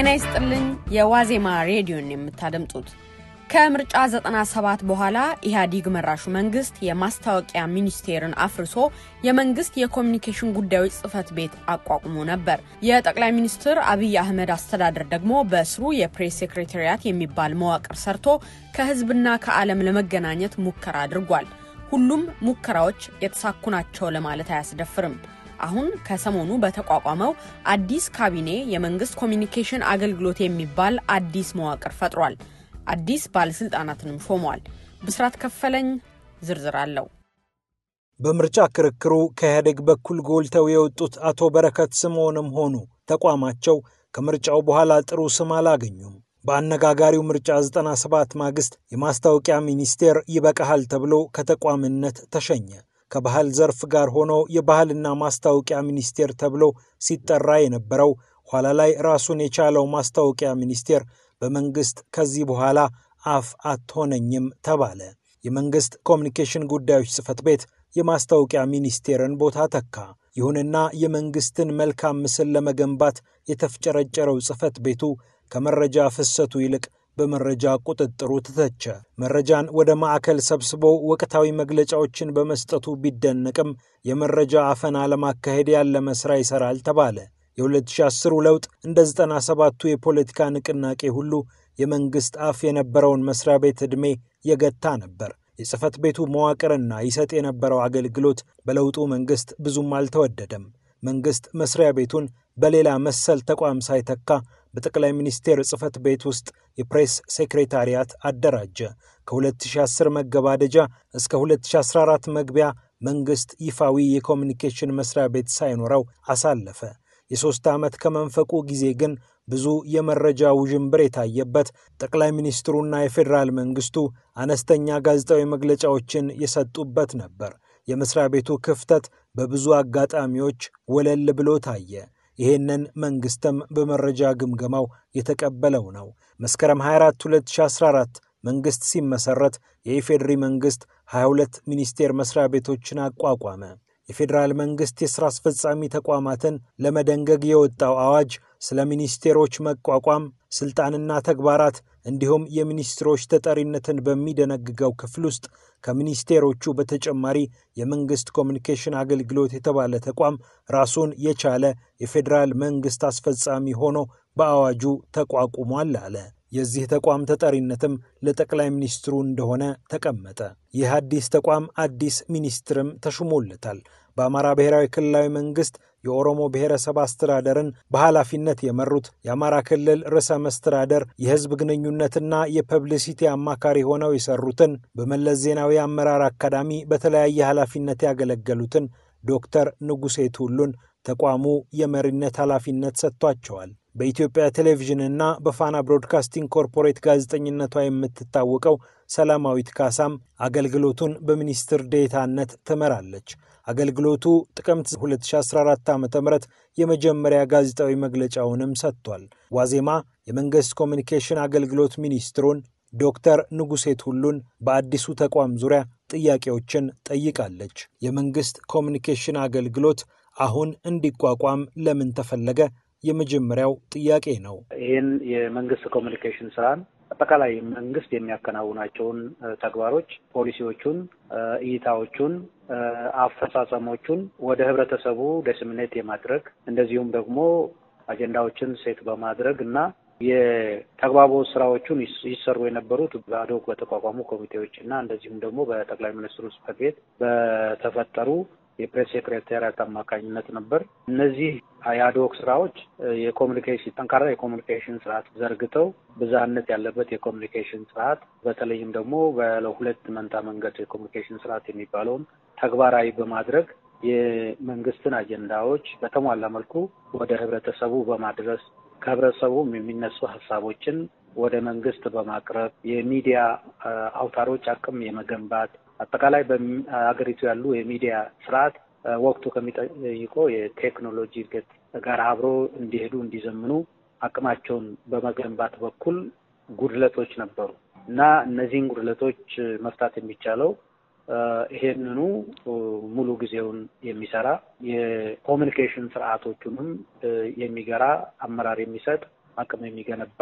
ጤና ይስጥልኝ የዋዜማ ሬዲዮን የምታደምጡት ከምርጫ 97 በኋላ ኢህአዲግ መራሹ መንግስት የማስታወቂያ ሚኒስቴርን አፍርሶ የመንግስት የኮሙኒኬሽን ጉዳዮች ጽህፈት ቤት አቋቁሞ ነበር። የጠቅላይ ሚኒስትር አብይ አህመድ አስተዳደር ደግሞ በስሩ የፕሬስ ሴክሬታሪያት የሚባል መዋቅር ሰርቶ ከህዝብና ከዓለም ለመገናኘት ሙከራ አድርጓል። ሁሉም ሙከራዎች የተሳኩ ናቸው ለማለት አያስደፍርም። አሁን ከሰሞኑ በተቋቋመው አዲስ ካቢኔ የመንግስት ኮሙኒኬሽን አገልግሎት የሚባል አዲስ መዋቅር ፈጥሯል። አዲስ ባለስልጣናትንም ሾሟል። ብስራት ከፈለኝ ዝርዝር አለው። በምርጫ ክርክሩ ከኢህአዴግ በኩል ጎልተው የወጡት አቶ በረከት ስምዖንም ሆኑ ተቋማቸው ከምርጫው በኋላ ጥሩ ስም አላገኙም። በአነጋጋሪው ምርጫ 97 ማግስት የማስታወቂያ ሚኒስቴር ይበቃሃል ተብሎ ከተቋምነት ተሸኘ። ከባህል ዘርፍ ጋር ሆኖ የባህልና ማስታወቂያ ሚኒስቴር ተብሎ ሲጠራ የነበረው ኋላ ላይ ራሱን የቻለው ማስታወቂያ ሚኒስቴር በመንግስት ከዚህ በኋላ አፍ አትሆነኝም ተባለ። የመንግስት ኮሙኒኬሽን ጉዳዮች ጽህፈት ቤት የማስታወቂያ ሚኒስቴርን ቦታ ተካ። ይሁንና የመንግስትን መልካም ምስል ለመገንባት የተፍጨረጨረው ጽህፈት ቤቱ ከመረጃ ፍሰቱ ይልቅ በመረጃ ቁጥጥሩ ተተቸ። መረጃን ወደ ማዕከል ሰብስቦ ወቅታዊ መግለጫዎችን በመስጠቱ ቢደነቅም የመረጃ አፈና ለማካሄድ ያለመ ስራ ይሰራል ተባለ። የ2010 ለውጥ እንደ 97ቱ የፖለቲካ ንቅናቄ ሁሉ የመንግስት አፍ የነበረውን መስሪያ ቤት ዕድሜ የገታ ነበር። የጽህፈት ቤቱ መዋቅርና ይሰጥ የነበረው አገልግሎት በለውጡ መንግስት ብዙም አልተወደደም። መንግስት መስሪያ ቤቱን በሌላ መሰል ተቋም ሳይተካ በጠቅላይ ሚኒስቴር ጽህፈት ቤት ውስጥ የፕሬስ ሴክሬታሪያት አደራጀ። ከ2010 መገባደጃ እስከ 2014 መግቢያ መንግስት ይፋዊ የኮሙኒኬሽን መስሪያ ቤት ሳይኖረው አሳለፈ። የ3 ዓመት ከመንፈቁ ጊዜ ግን ብዙ የመረጃ ውዥንብር የታየበት፣ ጠቅላይ ሚኒስትሩና የፌዴራል መንግስቱ አነስተኛ ጋዜጣዊ መግለጫዎችን የሰጡበት ነበር። የመስሪያ ቤቱ ክፍተት በብዙ አጋጣሚዎች ወለል ብሎ ታየ። ይሄንን መንግስትም በመረጃ ግምገማው የተቀበለው ነው። መስከረም 24 2014 መንግስት ሲመሰረት የኢፌድሪ መንግስት 22 ሚኒስቴር መስሪያ ቤቶችን አቋቋመ። የፌዴራል መንግስት የሥራ አስፈጻሚ ተቋማትን ለመደንገግ የወጣው አዋጅ ስለ ሚኒስቴሮች መቋቋም ስልጣንና ተግባራት እንዲሁም የሚኒስትሮች ተጠሪነትን በሚደነግገው ክፍል ውስጥ ከሚኒስቴሮቹ በተጨማሪ የመንግስት ኮሙኒኬሽን አገልግሎት የተባለ ተቋም ራሱን የቻለ የፌዴራል መንግስት አስፈጻሚ ሆኖ በአዋጁ ተቋቁሟል አለ። የዚህ ተቋም ተጠሪነትም ለጠቅላይ ሚኒስትሩ እንደሆነ ተቀመጠ። ይህ አዲስ ተቋም አዲስ ሚኒስትርም ተሹሞለታል። በአማራ ብሔራዊ ክልላዊ መንግስት የኦሮሞ ብሔረሰብ አስተዳደርን በኃላፊነት የመሩት የአማራ ክልል ርዕሰ መስተዳደር የህዝብ ግንኙነትና የፐብሊሲቲ አማካሪ ሆነው የሰሩትን በመለስ ዜናዊ አመራር አካዳሚ በተለያየ ኃላፊነት ያገለገሉትን ዶክተር ንጉሴ ቱሉን ተቋሙ የመሪነት ኃላፊነት ሰጥቷቸዋል። በኢትዮጵያ ቴሌቪዥንና በፋና ብሮድካስቲንግ ኮርፖሬት ጋዜጠኝነቷ የምትታወቀው ሰላማዊት ካሳም አገልግሎቱን በሚኒስትር ዴታነት ትመራለች። አገልግሎቱ ጥቅምት 2014 ዓ.ም የመጀመሪያ ጋዜጣዊ መግለጫውንም ሰጥቷል። ዋዜማ የመንግስት ኮሙኒኬሽን አገልግሎት ሚኒስትሩን ዶክተር ንጉሴ ቱሉን በአዲሱ ተቋም ዙሪያ ጥያቄዎችን ጠይቃለች። የመንግስት ኮሙኒኬሽን አገልግሎት አሁን እንዲቋቋም ለምን ተፈለገ? የመጀመሪያው ጥያቄ ነው። ይህን የመንግስት ኮሙኒኬሽን ስራን አጠቃላይ መንግስት የሚያከናውናቸውን ተግባሮች፣ ፖሊሲዎቹን፣ እይታዎቹን፣ አፈጻጸሞቹን ወደ ህብረተሰቡ ዲስሚኔት የማድረግ እንደዚሁም ደግሞ አጀንዳዎችን ሴት በማድረግ እና የተግባቦት ስራዎቹን ይሰሩ የነበሩት በአዶክ በተቋቋሙ ኮሚቴዎች እና እንደዚሁም ደግሞ በጠቅላይ ሚኒስትሩ ጽህፈት ቤት በተፈጠሩ የፕሬስ ሴክሬታሪያት አማካኝነት ነበር። እነዚህ የአዶክ ስራዎች የኮሙኒኬሽን ጠንካራ የኮሙኒኬሽን ስርዓት ዘርግተው ብዛነት ያለበት የኮሙኒኬሽን ስርዓት በተለይም ደግሞ በሁለት መንታ መንገድ የኮሙኒኬሽን ስርዓት የሚባለውን ተግባራዊ በማድረግ የመንግስትን አጀንዳዎች በተሟላ መልኩ ወደ ህብረተሰቡ በማድረስ ከህብረተሰቡ የሚነሱ ሀሳቦችን ወደ መንግስት በማቅረብ የሚዲያ አውታሮች አቅም የመገንባት አጠቃላይ በአገሪቱ ያሉ የሚዲያ ስርዓት ወቅቱ ከሚጠይቀው የቴክኖሎጂ እድገት ጋር አብሮ እንዲሄዱ እንዲዘምኑ አቅማቸውን በመገንባት በኩል ጉድለቶች ነበሩ እና እነዚህን ጉድለቶች መፍታት የሚቻለው ይሄንኑ ሙሉ ጊዜውን የሚሰራ የኮሙኒኬሽን ስርዓቶቹንም የሚገራ አመራር የሚሰጥ አቅም የሚገነባ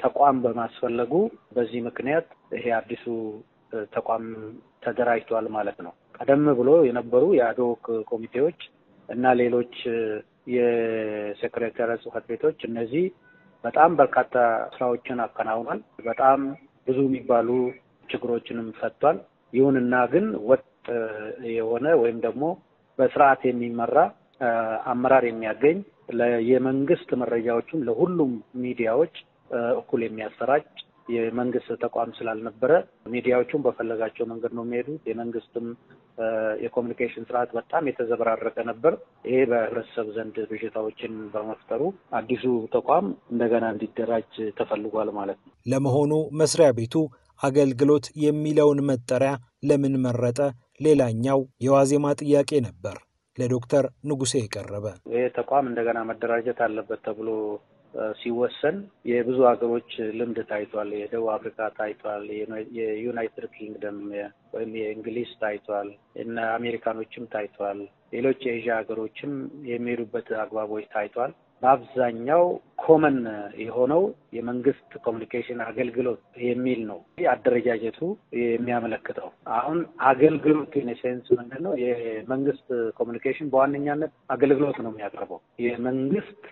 ተቋም በማስፈለጉ በዚህ ምክንያት ይሄ አዲሱ ተቋም ተደራጅቷል ማለት ነው። ቀደም ብሎ የነበሩ የአዶክ ኮሚቴዎች እና ሌሎች የሴክሬታሪያት ጽሕፈት ቤቶች እነዚህ በጣም በርካታ ስራዎችን አከናውኗል። በጣም ብዙ የሚባሉ ችግሮችንም ፈቷል። ይሁንና ግን ወጥ የሆነ ወይም ደግሞ በስርዓት የሚመራ አመራር የሚያገኝ የመንግስት መረጃዎችን ለሁሉም ሚዲያዎች እኩል የሚያሰራጭ የመንግስት ተቋም ስላልነበረ ሚዲያዎቹን በፈለጋቸው መንገድ ነው የሚሄዱት። የመንግስትም የኮሙኒኬሽን ስርዓት በጣም የተዘበራረቀ ነበር። ይሄ በህብረተሰብ ዘንድ ብዥታዎችን በመፍጠሩ አዲሱ ተቋም እንደገና እንዲደራጅ ተፈልጓል ማለት ነው። ለመሆኑ መስሪያ ቤቱ አገልግሎት የሚለውን መጠሪያ ለምን መረጠ? ሌላኛው የዋዜማ ጥያቄ ነበር ለዶክተር ንጉሴ የቀረበ። ይሄ ተቋም እንደገና መደራጀት አለበት ተብሎ ሲወሰን የብዙ ሀገሮች ልምድ ታይቷል። የደቡብ አፍሪካ ታይቷል። የዩናይትድ ኪንግደም ወይም የእንግሊዝ ታይቷል። እና አሜሪካኖችም ታይቷል። ሌሎች የኤዥያ ሀገሮችም የሚሄዱበት አግባቦች ታይቷል። በአብዛኛው ኮመን የሆነው የመንግስት ኮሙኒኬሽን አገልግሎት የሚል ነው አደረጃጀቱ የሚያመለክተው። አሁን አገልግሎት ኢንሴንስ ምንድነው? የመንግስት ኮሙኒኬሽን በዋነኛነት አገልግሎት ነው የሚያቀርበው። የመንግስት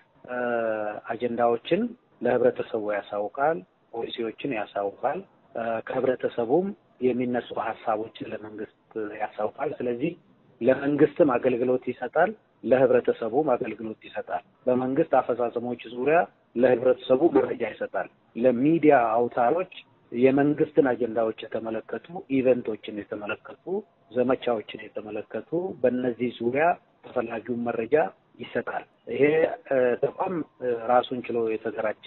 አጀንዳዎችን ለህብረተሰቡ ያሳውቃል፣ ፖሊሲዎችን ያሳውቃል፣ ከህብረተሰቡም የሚነሱ ሀሳቦችን ለመንግስት ያሳውቃል። ስለዚህ ለመንግስትም አገልግሎት ይሰጣል፣ ለህብረተሰቡም አገልግሎት ይሰጣል። በመንግስት አፈጻጸሞች ዙሪያ ለህብረተሰቡ መረጃ ይሰጣል። ለሚዲያ አውታሮች የመንግስትን አጀንዳዎች የተመለከቱ ኢቨንቶችን የተመለከቱ ዘመቻዎችን የተመለከቱ በእነዚህ ዙሪያ ተፈላጊውን መረጃ ይሰጣል። ይሄ ተቋም ራሱን ችሎ የተደራጀ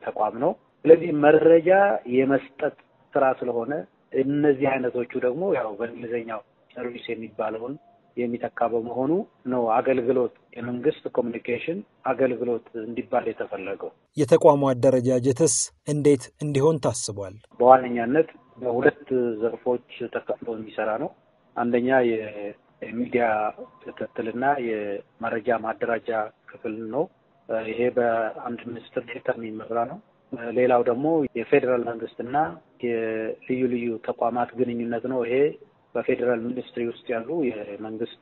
ተቋም ነው። ስለዚህ መረጃ የመስጠት ስራ ስለሆነ እነዚህ አይነቶቹ ደግሞ ያው በእንግሊዝኛው ሰርቪስ የሚባለውን የሚተካ በመሆኑ ነው አገልግሎት የመንግስት ኮሙኒኬሽን አገልግሎት እንዲባል የተፈለገው። የተቋሙ አደረጃጀትስ እንዴት እንዲሆን ታስቧል? በዋነኛነት በሁለት ዘርፎች ተከፍሎ የሚሰራ ነው። አንደኛ የሚዲያ ክትትልና የመረጃ ማደራጃ ክፍል ነው። ይሄ በአንድ ሚኒስትር ዴኤታ የሚመራ ነው። ሌላው ደግሞ የፌዴራል መንግስትና የልዩ ልዩ ተቋማት ግንኙነት ነው። ይሄ በፌዴራል ሚኒስትሪ ውስጥ ያሉ የመንግስት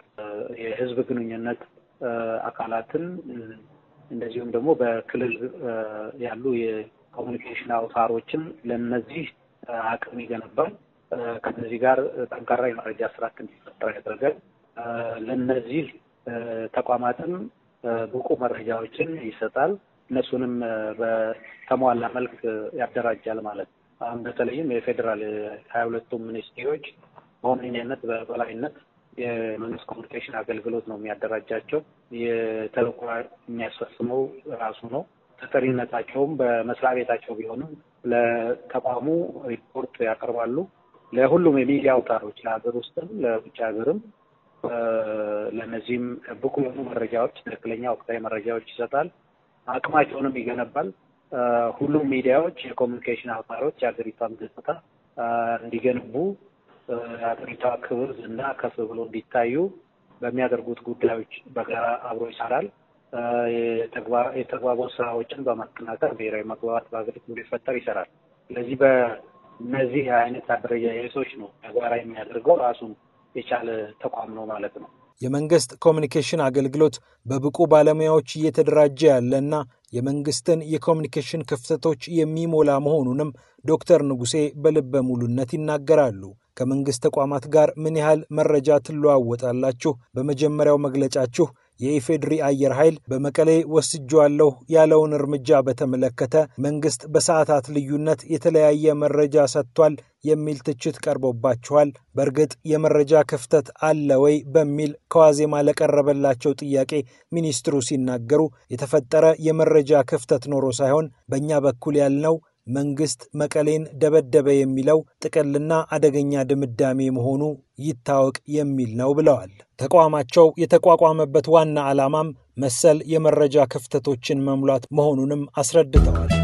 የህዝብ ግንኙነት አካላትን እንደዚሁም ደግሞ በክልል ያሉ የኮሙኒኬሽን አውታሮችን ለነዚህ አቅም ይገነባል። ከነዚህ ጋር ጠንካራ የመረጃ ስርዓት እንዲፈጠር ያደርጋል። ለነዚህ ተቋማትም ብቁ መረጃዎችን ይሰጣል። እነሱንም በተሟላ መልክ ያደራጃል ማለት ነው። አሁን በተለይም የፌዴራል 22ቱም ሚኒስትሪዎች በዋነኛነት በበላይነት የመንግስት ኮሙኒኬሽን አገልግሎት ነው የሚያደራጃቸው። የተልዕኮ የሚያስፈጽመው ራሱ ነው። ተጠሪነታቸውም በመስሪያ ቤታቸው ቢሆንም ለተቋሙ ሪፖርት ያቀርባሉ። ለሁሉም የሚዲያ አውታሮች ለሀገር ውስጥም ለውጭ ሀገርም ለነዚህም ብቁ የሆኑ መረጃዎች፣ ትክክለኛ ወቅታዊ መረጃዎች ይሰጣል። አቅማቸውንም ይገነባል። ሁሉም ሚዲያዎች የኮሙኒኬሽን አውታሮች የሀገሪቷን ገጽታ እንዲገነቡ የሀገሪቷ ክብር እና ከፍ ብሎ እንዲታዩ በሚያደርጉት ጉዳዮች በጋራ አብሮ ይሰራል። የተግባቦት ስራዎችን በማጠናከር ብሔራዊ መግባባት በሀገሪቱ እንዲፈጠር ይሰራል። ስለዚህ በእነዚህ አይነት አደረጃጀቶች ነው ተግባራ የሚያደርገው ራሱን የቻለ ተቋም ነው ማለት ነው። የመንግስት ኮሙኒኬሽን አገልግሎት በብቁ ባለሙያዎች እየተደራጀ ያለና የመንግስትን የኮሙኒኬሽን ክፍተቶች የሚሞላ መሆኑንም ዶክተር ንጉሴ በልበ ሙሉነት ይናገራሉ። ከመንግስት ተቋማት ጋር ምን ያህል መረጃ ትለዋወጣላችሁ? በመጀመሪያው መግለጫችሁ የኢፌድሪ አየር ኃይል በመቀሌ ወስጄዋለሁ ያለውን እርምጃ በተመለከተ መንግስት በሰዓታት ልዩነት የተለያየ መረጃ ሰጥቷል የሚል ትችት ቀርቦባችኋል። በእርግጥ የመረጃ ክፍተት አለ ወይ በሚል ከዋዜማ ለቀረበላቸው ጥያቄ ሚኒስትሩ ሲናገሩ የተፈጠረ የመረጃ ክፍተት ኖሮ ሳይሆን በእኛ በኩል ያልነው መንግስት መቀሌን ደበደበ የሚለው ጥቅልና አደገኛ ድምዳሜ መሆኑ ይታወቅ የሚል ነው ብለዋል። ተቋማቸው የተቋቋመበት ዋና ዓላማም መሰል የመረጃ ክፍተቶችን መሙላት መሆኑንም አስረድተዋል።